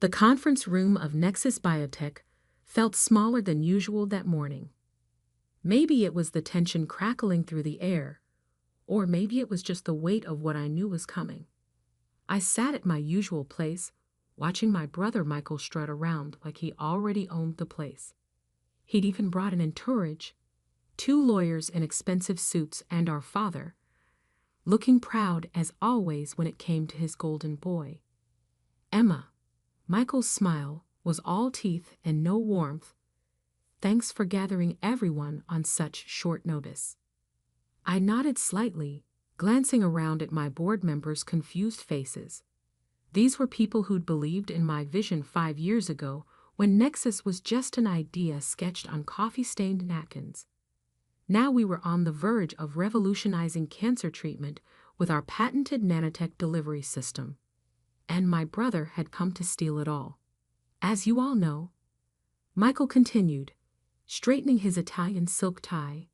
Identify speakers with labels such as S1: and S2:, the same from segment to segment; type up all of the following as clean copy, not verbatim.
S1: The conference room of Nexus Biotech felt smaller than usual that morning. Maybe it was the tension crackling through the air, or maybe it was just the weight of what I knew was coming. I sat at my usual place, watching my brother Michael strut around like he already owned the place. He'd even brought an entourage, 2 lawyers in expensive suits and our father, looking proud as always when it came to his golden boy. Emma. Michael's smile was all teeth and no warmth. Thanks for gathering everyone on such short notice. I nodded slightly, glancing around at my board members' confused faces. These were people who'd believed in my vision 5 years ago when Nexus was just an idea sketched on coffee-stained napkins. Now we were on the verge of revolutionizing cancer treatment with our patented nanotech delivery system. And my brother had come to steal it all. As you all know, Michael continued, straightening his Italian silk tie,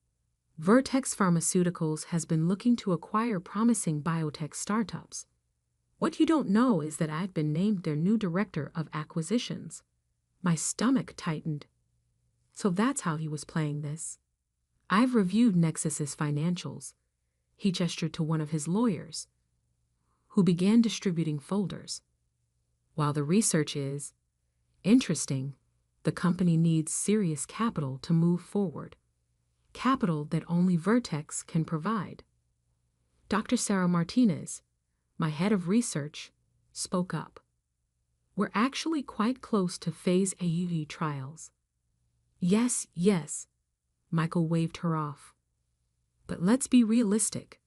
S1: Vertex Pharmaceuticals has been looking to acquire promising biotech startups. What you don't know is that I've been named their new director of acquisitions. My stomach tightened. So that's how he was playing this. I've reviewed Nexus's financials. He gestured to one of his lawyers, who began distributing folders. While the research is interesting, the company needs serious capital to move forward. Capital that only Vertex can provide. Dr. Sarah Martinez, my head of research, spoke up. We're actually quite close to phase AUV trials. Yes, Michael waved her off. But let's be realistic.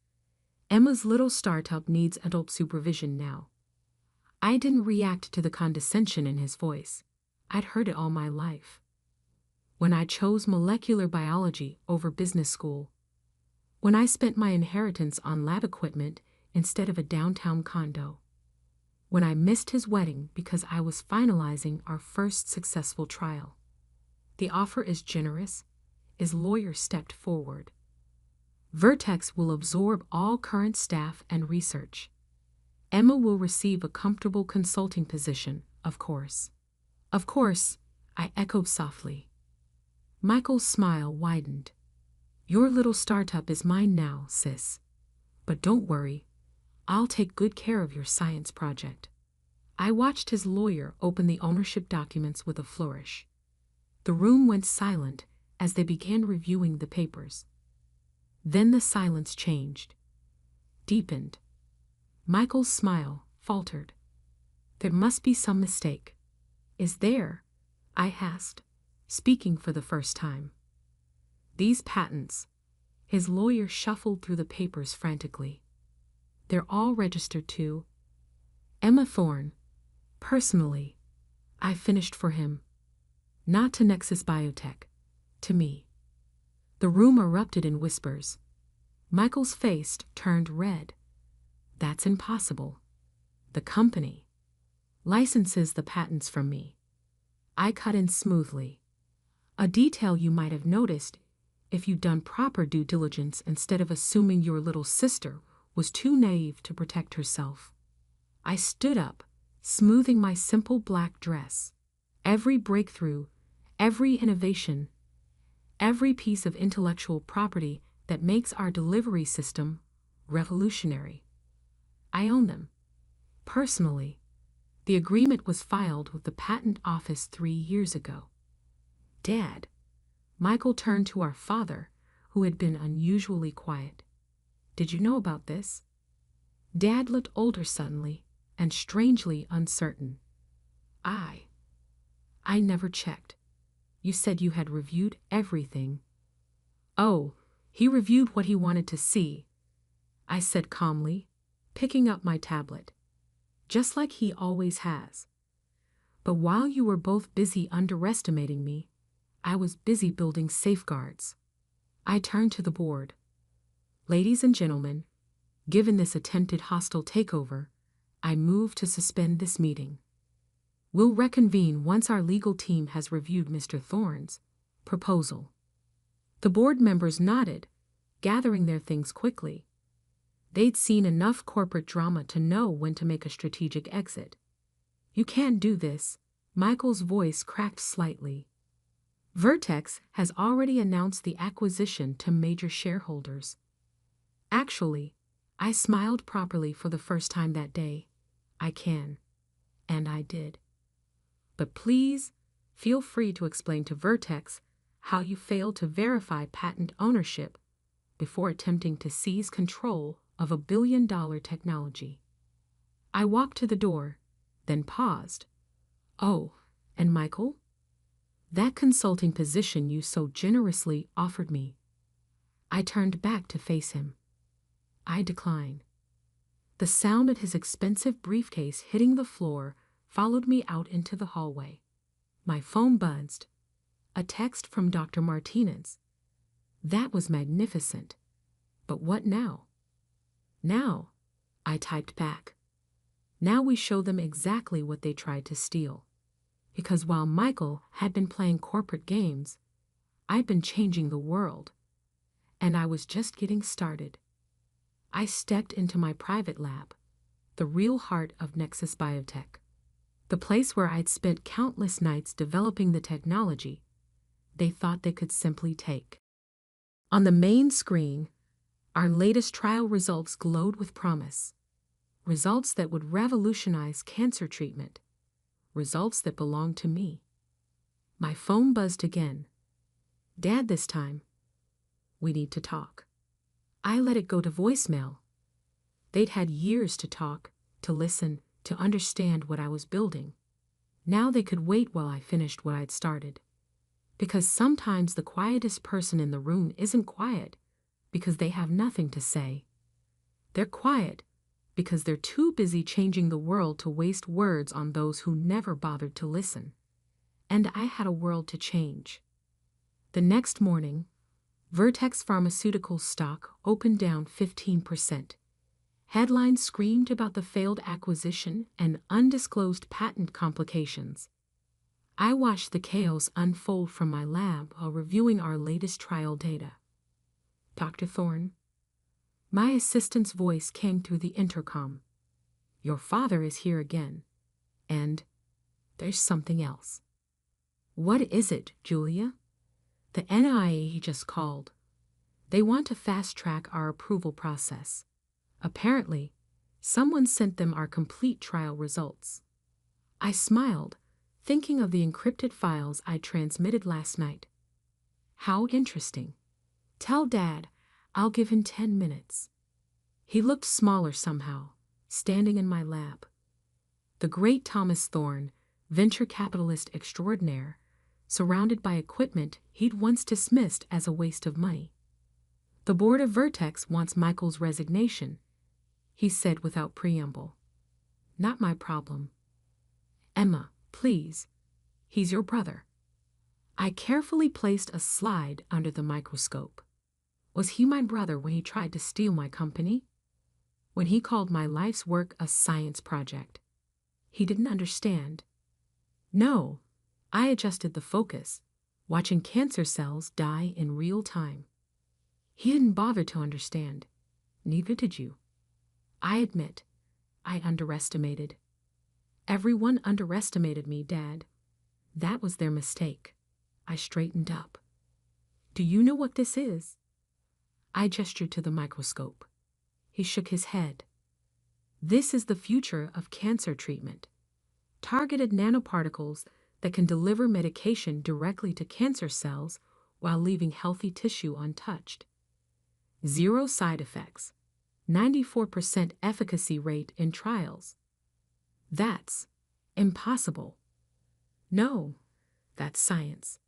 S1: Emma's little startup needs adult supervision now. I didn't react to the condescension in his voice. I'd heard it all my life. When I chose molecular biology over business school. When I spent my inheritance on lab equipment instead of a downtown condo. When I missed his wedding because I was finalizing our first successful trial. The offer is generous. His lawyer stepped forward. Vertex will absorb all current staff and research. Emma will receive a comfortable consulting position, of course. Of course, I echoed softly. Michael's smile widened. Your little startup is mine now, sis. But don't worry, I'll take good care of your science project. I watched his lawyer open the ownership documents with a flourish. The room went silent as they began reviewing the papers. Then the silence changed, deepened. Michael's smile faltered. There must be some mistake. Is there? I asked, speaking for the first time. These patents. His lawyer shuffled through the papers frantically. They're all registered to Emma Thorne. Personally, I finished for him. Not to Nexus Biotech. To me. The room erupted in whispers. Michael's face turned red. That's impossible. The company licenses the patents from me. I cut in smoothly. A detail you might have noticed if you'd done proper due diligence instead of assuming your little sister was too naive to protect herself. I stood up, smoothing my simple black dress. Every breakthrough, every innovation, every piece of intellectual property that makes our delivery system revolutionary. I own them. Personally, the agreement was filed with the Patent Office 3 years ago. Dad. Michael turned to our father, who had been unusually quiet. Did you know about this? Dad looked older suddenly and strangely uncertain. I never checked. You said you had reviewed everything. Oh, he reviewed what he wanted to see, I said calmly, picking up my tablet. Just like he always has. But while you were both busy underestimating me, I was busy building safeguards. I turned to the board. Ladies and gentlemen, given this attempted hostile takeover, I move to suspend this meeting. We'll reconvene once our legal team has reviewed Mr. Thorne's proposal. The board members nodded, gathering their things quickly. They'd seen enough corporate drama to know when to make a strategic exit. You can't do this. Michael's voice cracked slightly. Vertex has already announced the acquisition to major shareholders. Actually, I smiled properly for the first time that day. I can. And I did. But please, feel free to explain to Vertex how you failed to verify patent ownership before attempting to seize control of $1 billion technology. I walked to the door, then paused. Oh, and Michael? That consulting position you so generously offered me. I turned back to face him. I declined. The sound of his expensive briefcase hitting the floor followed me out into the hallway. My phone buzzed. A text from Dr. Martinez. That was magnificent. But what now? Now, I typed back. Now we show them exactly what they tried to steal. Because while Michael had been playing corporate games, I'd been changing the world. And I was just getting started. I stepped into my private lab, the real heart of Nexus Biotech, the place where I'd spent countless nights developing the technology they thought they could simply take. On the main screen, our latest trial results glowed with promise. Results that would revolutionize cancer treatment. Results that belonged to me. My phone buzzed again. Dad, this time. We need to talk. I let it go to voicemail. They'd had years to talk, to listen, to understand what I was building. Now they could wait while I finished what I'd started. Because sometimes the quietest person in the room isn't quiet because they have nothing to say. They're quiet because they're too busy changing the world to waste words on those who never bothered to listen. And I had a world to change. The next morning, Vertex Pharmaceuticals stock opened down 15%. Headlines screamed about the failed acquisition and undisclosed patent complications. I watched the chaos unfold from my lab while reviewing our latest trial data. Dr. Thorne, my assistant's voice came through the intercom. Your father is here again. And there's something else. What is it, Julia? The NIA just called. They want to fast-track our approval process. Apparently, someone sent them our complete trial results. I smiled, thinking of the encrypted files I transmitted last night. How interesting. Tell Dad I'll give him 10 minutes. He looked smaller somehow, standing in my lab. The great Thomas Thorne, venture capitalist extraordinaire, surrounded by equipment he'd once dismissed as a waste of money. The board of Vertex wants Michael's resignation, he said without preamble. Not my problem. Emma, please. He's your brother. I carefully placed a slide under the microscope. Was he my brother when he tried to steal my company? When he called my life's work a science project? He didn't understand. No, I adjusted the focus, watching cancer cells die in real time. He didn't bother to understand. Neither did you. I admit, I underestimated. Everyone underestimated me, Dad. That was their mistake. I straightened up. Do you know what this is? I gestured to the microscope. He shook his head. This is the future of cancer treatment. Targeted nanoparticles that can deliver medication directly to cancer cells while leaving healthy tissue untouched. 0 side effects. 94% efficacy rate in trials. That's impossible. No, that's science.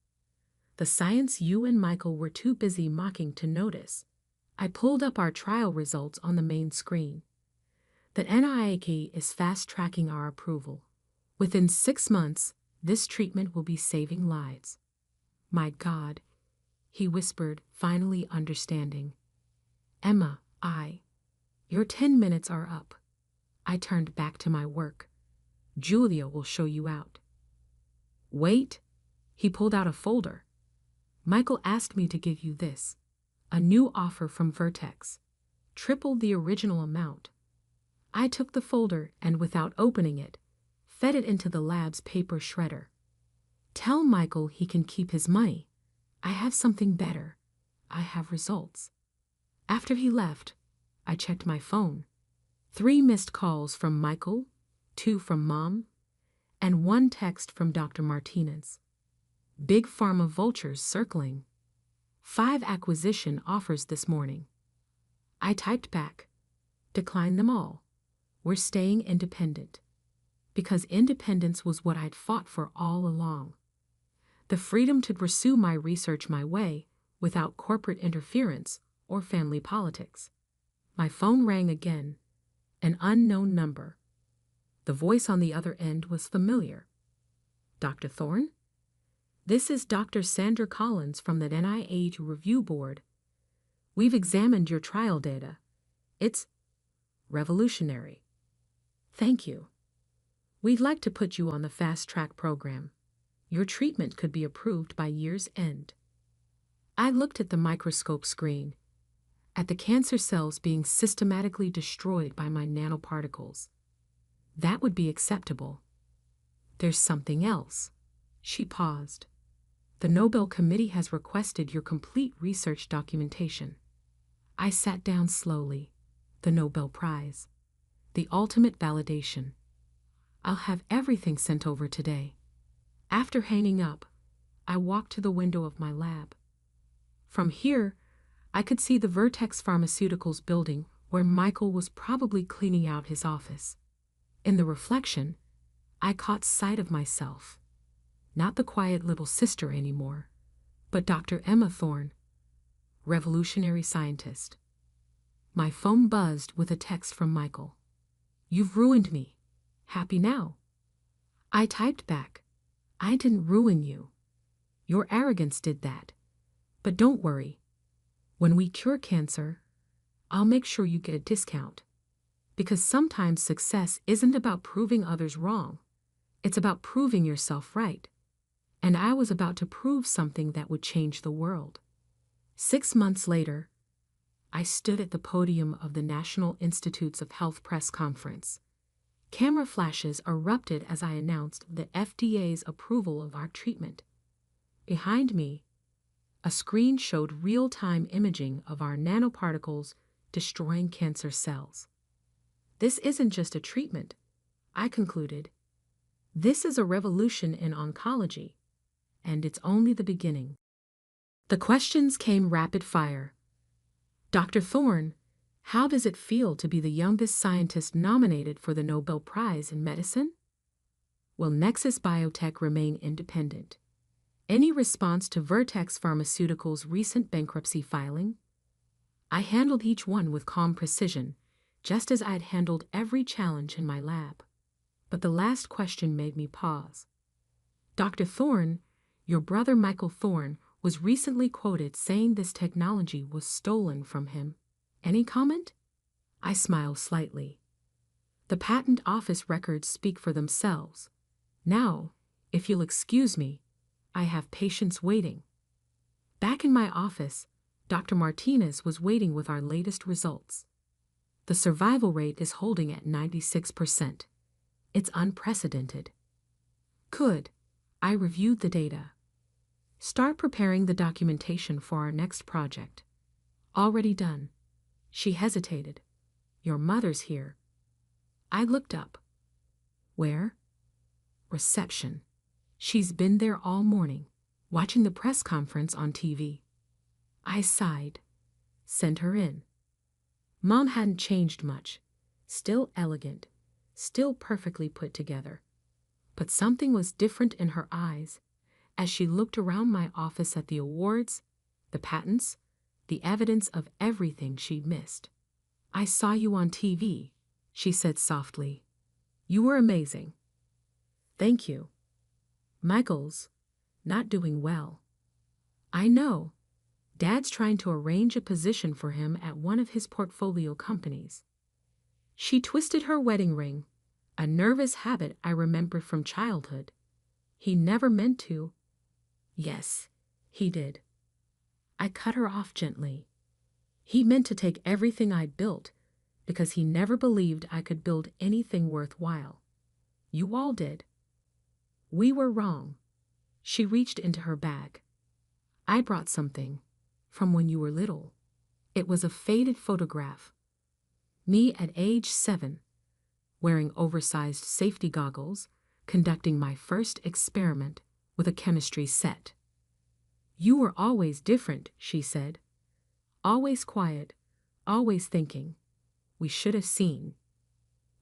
S1: The science you and Michael were too busy mocking to notice. I pulled up our trial results on the main screen. The NIAID is fast-tracking our approval. Within 6 months, this treatment will be saving lives. My God, he whispered, finally understanding. Emma, your 10 minutes are up. I turned back to my work. Julia will show you out. Wait, he pulled out a folder. Michael asked me to give you this. A new offer from Vertex. Triple the original amount. I took the folder and without opening it, fed it into the lab's paper shredder. Tell Michael he can keep his money. I have something better. I have results. After he left, I checked my phone. 3 missed calls from Michael, 2 from Mom, and 1 text from Dr. Martinez. Big pharma vultures circling. 5 acquisition offers this morning. I typed back, decline them all. We're staying independent. Because independence was what I'd fought for all along. The freedom to pursue my research my way without corporate interference or family politics. My phone rang again, an unknown number. The voice on the other end was familiar. Dr. Thorne? This is Dr. Sandra Collins from the NIH Review Board. We've examined your trial data. It's revolutionary. Thank you. We'd like to put you on the fast track program. Your treatment could be approved by year's end. I looked at the microscope screen, at the cancer cells being systematically destroyed by my nanoparticles. That would be acceptable. There's something else. She paused. The Nobel Committee has requested your complete research documentation. I sat down slowly. The Nobel Prize. The ultimate validation. I'll have everything sent over today. After hanging up, I walked to the window of my lab. From here, I could see the Vertex Pharmaceuticals building where Michael was probably cleaning out his office. In the reflection, I caught sight of myself. Not the quiet little sister anymore, but Dr. Emma Thorne, revolutionary scientist. My phone buzzed with a text from Michael. You've ruined me. Happy now? I typed back. I didn't ruin you. Your arrogance did that. But don't worry. When we cure cancer, I'll make sure you get a discount. Because sometimes success isn't about proving others wrong. It's about proving yourself right. And I was about to prove something that would change the world. 6 months later, I stood at the podium of the National Institutes of Health press conference. Camera flashes erupted as I announced the FDA's approval of our treatment. Behind me, a screen showed real-time imaging of our nanoparticles destroying cancer cells. This isn't just a treatment, I concluded. This is a revolution in oncology, and it's only the beginning. The questions came rapid fire. Dr. Thorne, how does it feel to be the youngest scientist nominated for the Nobel Prize in Medicine? Will Nexus Biotech remain independent? Any response to Vertex Pharmaceuticals' recent bankruptcy filing? I handled each one with calm precision, just as I'd handled every challenge in my lab. But the last question made me pause. Dr. Thorne, your brother Michael Thorne was recently quoted saying this technology was stolen from him. Any comment? I smiled slightly. The patent office records speak for themselves. Now, if you'll excuse me, I have patients waiting. Back in my office, Dr. Martinez was waiting with our latest results. The survival rate is holding at 96%. It's unprecedented. Good. I reviewed the data. Start preparing the documentation for our next project. Already done. She hesitated. Your mother's here. I looked up. Where? Reception. She's been there all morning, watching the press conference on TV. I sighed. Sent her in. Mom hadn't changed much. Still elegant. Still perfectly put together. But something was different in her eyes as she looked around my office at the awards, the patents, the evidence of everything she'd missed. I saw you on TV, she said softly. You were amazing. Thank you. Michael's not doing well. I know. Dad's trying to arrange a position for him at one of his portfolio companies. She twisted her wedding ring, a nervous habit I remembered from childhood. He never meant to. Yes, he did. I cut her off gently. He meant to take everything I'd built because he never believed I could build anything worthwhile. You all did. We were wrong. She reached into her bag. I brought something from when you were little. It was a faded photograph. Me at age 7, wearing oversized safety goggles, conducting my first experiment with a chemistry set. You were always different, she said. Always quiet, always thinking. We should have seen.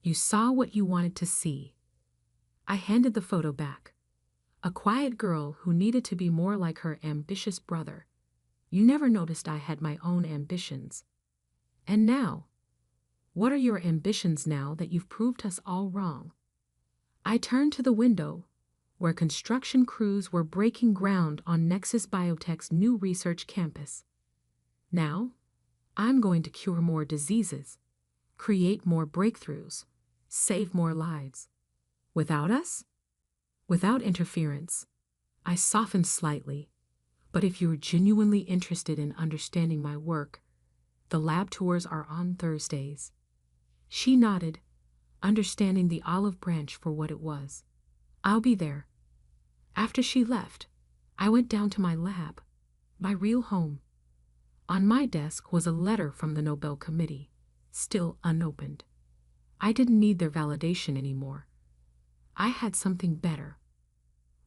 S1: You saw what you wanted to see. I handed the photo back. A quiet girl who needed to be more like her ambitious brother. You never noticed I had my own ambitions. And now? What are your ambitions now that you've proved us all wrong? I turned to the window, where construction crews were breaking ground on Nexus Biotech's new research campus. Now, I'm going to cure more diseases, create more breakthroughs, save more lives. Without us? Without interference. I softened slightly. But if you're genuinely interested in understanding my work, the lab tours are on Thursdays. She nodded, understanding the olive branch for what it was. I'll be there. After she left, I went down to my lab, my real home. On my desk was a letter from the Nobel Committee, still unopened. I didn't need their validation anymore. I had something better.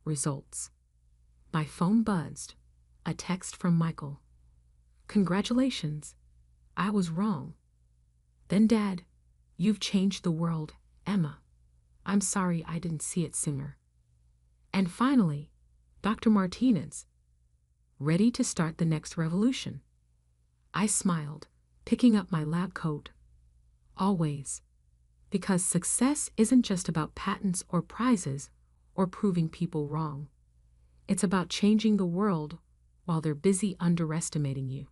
S1: Results. My phone buzzed. A text from Michael. Congratulations. I was wrong. Then Dad, you've changed the world, Emma. I'm sorry I didn't see it sooner. And finally, Dr. Martinez. Ready to start the next revolution. I smiled, picking up my lab coat. Always. Because success isn't just about patents or prizes or proving people wrong. It's about changing the world while they're busy underestimating you.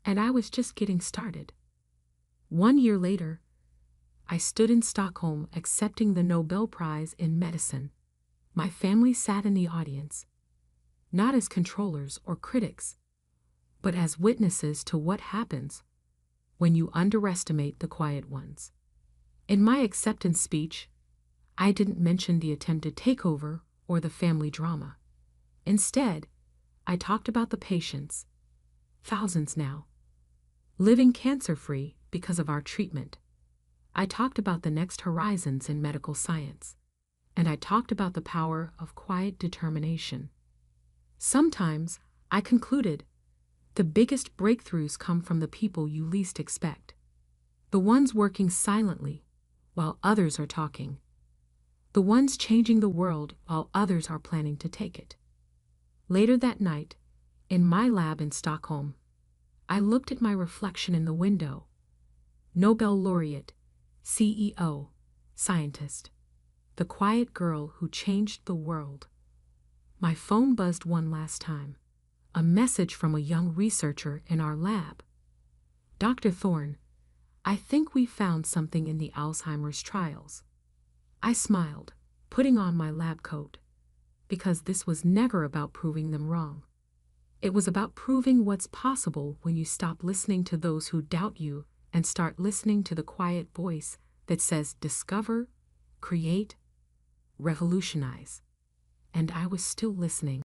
S1: And I was just getting started. 1 year later, I stood in Stockholm accepting the Nobel Prize in Medicine. My family sat in the audience, not as controllers or critics, but as witnesses to what happens when you underestimate the quiet ones. In my acceptance speech, I didn't mention the attempted takeover or the family drama. Instead, I talked about the patients, thousands now, living cancer-free because of our treatment. I talked about the next horizons in medical science, and I talked about the power of quiet determination. Sometimes, I concluded, the biggest breakthroughs come from the people you least expect, the ones working silently while others are talking, the ones changing the world while others are planning to take it. Later that night, in my lab in Stockholm, I looked at my reflection in the window. Nobel laureate, CEO, scientist, the quiet girl who changed the world. My phone buzzed one last time, a message from a young researcher in our lab. Dr. Thorne, I think we found something in the Alzheimer's trials. I smiled, putting on my lab coat, because this was never about proving them wrong. It was about proving what's possible when you stop listening to those who doubt you and start listening to the quiet voice that says discover, create, revolutionize. And I was still listening.